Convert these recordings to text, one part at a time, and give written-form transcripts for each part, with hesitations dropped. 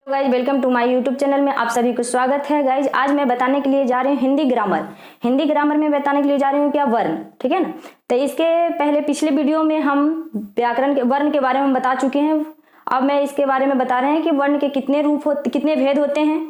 Guys welcome to my YouTube channel में आप सभी को स्वागत है। गाइज आज मैं बताने के लिए जा रही हूँ हिंदी ग्रामर में बताने के लिए जा रही हूँ क्या वर्ण, ठीक है ना। तो इसके पहले पिछले वीडियो में हम व्याकरण के वर्ण के बारे में बता चुके हैं। अब मैं इसके बारे में बता रहे हैं कि वर्ण के कितने रूप होते, कितने भेद होते हैं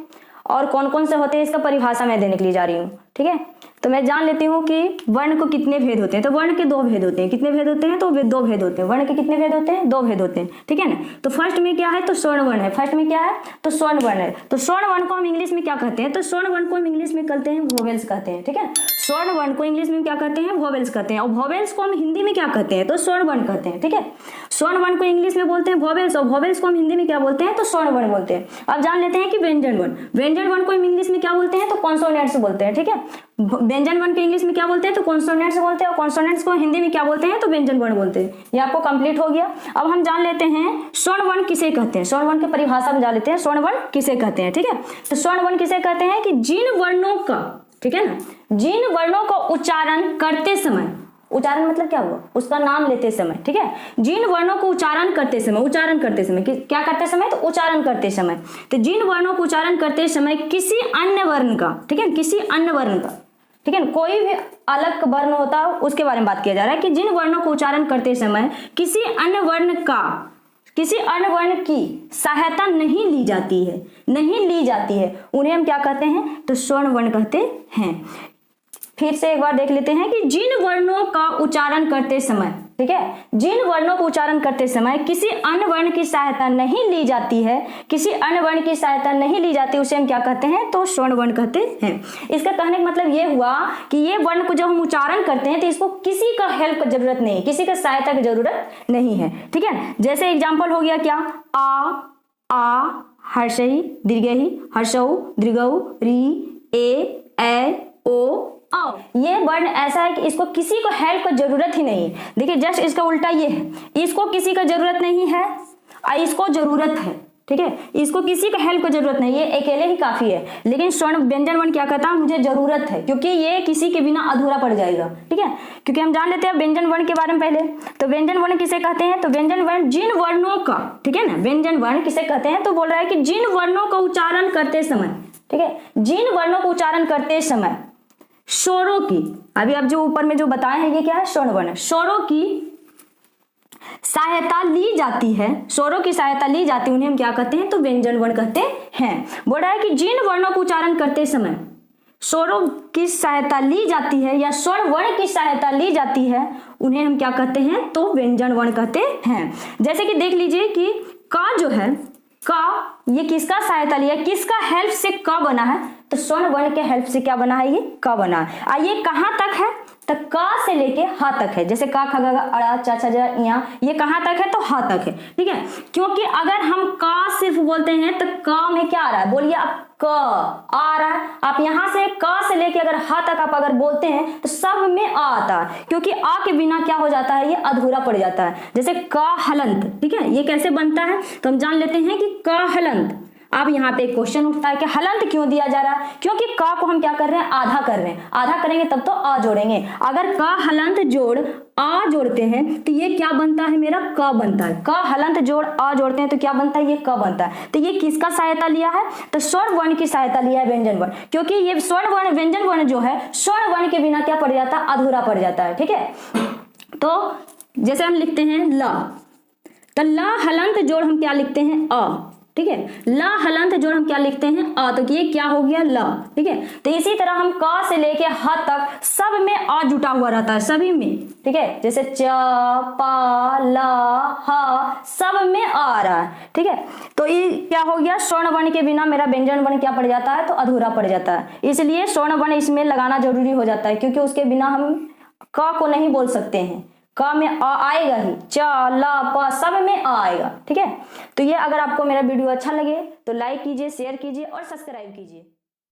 और कौन कौन से होते हैं, इसका परिभाषा मैं देने के लिए जा रही हूँ, ठीक है। तो मैं जान लेती हूँ कि वर्ण को कितने भेद होते हैं। तो वर्ण के दो भेद होते हैं। कितने भेद होते हैं? तो दो भेद होते हैं। वर्ण के कितने भेद होते हैं? दो भेद होते हैं, ठीक है ना। तो फर्स्ट में क्या है? तो स्वर्ण वर्ण है। फर्स्ट में क्या है? तो स्वर्ण वर्ण है। तो स्वर्ण वर्ण को हम इंग्लिश में क्या कहते हैं? तो स्वर्ण वर्ण को हम इंग्लिश में कहते हैं वोवेल्स कहते हैं, ठीक है। स्वर्ण वर्ण को इंग्लिश में क्या कहते हैं? वोवेल्स कहते हैं। और वोवेल्स को हम हिंदी में क्या कहते हैं? तो स्वर्ण वर्ण कहते हैं, ठीक है। स्वर्ण वर्ण को इंग्लिश में बोलते हैं वोवेल्स और वोवेल्स को हम हिंदी में क्या बोलते हैं? तो स्वर्ण वर्ण बोलते हैं। अब जान लेते हैं कि व्यंजन वर्ण को इंग्लिश में क्या बोलते हैं? तो कॉन्सोनेंट्स बोलते हैं, ठीक है। व्यंजन वर्ण को इंग्लिश में क्या बोलते हैं? तो कॉन्सोनेंट्स बोलते हैं। और कॉन्सोनेंट्स को हिंदी में क्या बोलते हैं? तो व्यंजन वर्ण बोलते हैं। ये आपको कंप्लीट हो गया। अब हम जान लेते हैं स्वर्ण वर्ण किसे कहते हैं। स्वर्ण वर्ण की परिभाषा में जान लेते हैं स्वर्ण वर्ण किसे कहते हैं, ठीक है। तो स्वर्ण वर्ण किसे कहते हैं कि जिन वर्णों का, ठीक है ना, जिन वर्णों का उच्चारण करते समय, उच्चारण मतलब क्या हुआ? उसका नाम लेते समय, ठीक है। जिन वर्णों को उच्चारण करते समय क्या करते समय? तो उच्चारण करते समय। तो जिन वर्णों को उच्चारण करते समय किसी अन्य वर्ण का, ठीक है, किसी अन्य वर्ण का, ठीक है, कोई भी अलग वर्ण होता है उसके बारे में बात किया जा रहा है कि जिन वर्णों को उच्चारण करते समय किसी अन्य वर्ण की सहायता नहीं ली जाती है, उन्हें हम क्या कहते हैं? तो स्वर्ण वर्ण कहते हैं। फिर से एक बार देख लेते हैं कि जिन वर्णों का उच्चारण करते समय, ठीक है, जिन वर्णों को उच्चारण करते समय किसी अन्य वर्ण की सहायता नहीं ली जाती है, उसे हम क्या कहते हैं? तो स्वर्ण वर्ण कहते हैं। इसका कहने का मतलब ये हुआ कि ये वर्ण को जब हम उच्चारण करते हैं तो इसको किसी का हेल्प की जरूरत नहीं है, किसी का सहायता की जरूरत नहीं है, ठीक है। जैसे एग्जाम्पल हो गया क्या? आ हर्षई दीर्घई, हर्षऊ दीर्घऊ, री ए ओ। ये वर्ण ऐसा है कि इसको किसी को हेल्प की जरूरत ही नहीं है। देखिए जस्ट इसका उल्टा ये है, इसको किसी का जरूरत नहीं है और इसको जरूरत है, ठीक है। इसको किसी का हेल्प की जरूरत नहीं, ये अकेले ही काफी है। लेकिन स्वर्ण व्यंजन वर्ण क्या कहता है? मुझे जरूरत है, क्योंकि ये किसी के बिना अधूरा पड़ जाएगा, ठीक है। क्योंकि हम जान लेते हैं व्यंजन वर्ण के बारे में पहले। तो व्यंजन वर्ण किसे कहते हैं? तो व्यंजन वर्ण जिन वर्णों का, ठीक है ना, व्यंजन वर्ण किसे कहते हैं? तो बोल रहा है कि जिन वर्णों का उच्चारण करते समय, ठीक है, जिन वर्णों को उच्चारण करते समय स्वरों की, अभी अब जो ऊपर में जो बताए हैं ये क्या है? स्वर्ण वर्ण। स्वरों की सहायता ली जाती है, उन्हें हम क्या कहते हैं? तो व्यंजन वर्ण कहते हैं। बोल रहा है कि जिन वर्णों को उच्चारण करते समय स्वरों की सहायता ली जाती है या स्वर्ण वर्ण की सहायता ली जाती है, उन्हें हम क्या कहते हैं? तो व्यंजन वर्ण कहते हैं। जैसे कि देख लीजिए कि का जो है, का ये किसका सहायता लिया, किसका हेल्प से का बना है? तो स्वर्ण वर्ण के हेल्प से क्या बना है? ये का बना है। ये कहां तक है? तो का से लेके हा तक है। जैसे का खा गा अड़ा चा छा जा या, ये कहां तक है? तो हा तक है, ठीक है। क्योंकि अगर हम का सिर्फ बोलते हैं तो का में क्या आ रहा है? बोलिए आप, क आ रहा है। आप यहां से का से लेके अगर हा तक आप अगर बोलते हैं तो सब में आ आता है, क्योंकि आ के बिना क्या हो जाता है? ये अधूरा पड़ जाता है। जैसे का हलंत, ठीक है, ये कैसे बनता है? तो हम जान लेते हैं कि का हलंत। अब यहाँ पे एक क्वेश्चन उठता है कि हलंत क्यों दिया जा रहा है? क्योंकि का को हम क्या कर रहे हैं? आधा कर रहे हैं। आधा करेंगे तब तो आ जोड़ेंगे। अगर का हलंत जोड़ आ जोड़ते हैं तो ये क्या बनता है? मेरा क बनता है। का हलंत जोड़ आ जोड़ते हैं तो क्या बनता है? ये क बनता है। तो ये किसका सहायता लिया है? तो स्वर्ण वर्ण की सहायता लिया है, व्यंजन वर्ण। क्योंकि ये स्वर्ण वर्ण, व्यंजन वर्ण जो है स्वर्ण वर्ण के बिना क्या पड़ जाता है? अधूरा पड़ जाता है, ठीक है। तो जैसे हम लिखते हैं ला, तो ला हलंत जोड़ हम क्या लिखते हैं? आ, ठीक है। ला हलंत जोड़ हम क्या लिखते हैं? आ। तो ये क्या हो गया? ला, ठीक है। तो इसी तरह हम का से लेके हा तक सब में आ जुटा हुआ रहता है, सभी में, ठीक है। जैसे च पा ला हा सब में आ रहा है, ठीक है। तो ये क्या हो गया? स्वर्ण वर्ण के बिना मेरा व्यंजन वर्ण क्या पड़ जाता है? तो अधूरा पड़ जाता है। इसलिए स्वर्ण वर्ण इसमें लगाना जरूरी हो जाता है, क्योंकि उसके बिना हम का को नहीं बोल सकते हैं। का में आ आएगा ही, चा ला पा सब में आ आएगा, ठीक है। तो ये अगर आपको मेरा वीडियो अच्छा लगे तो लाइक कीजिए, शेयर कीजिए और सब्सक्राइब कीजिए।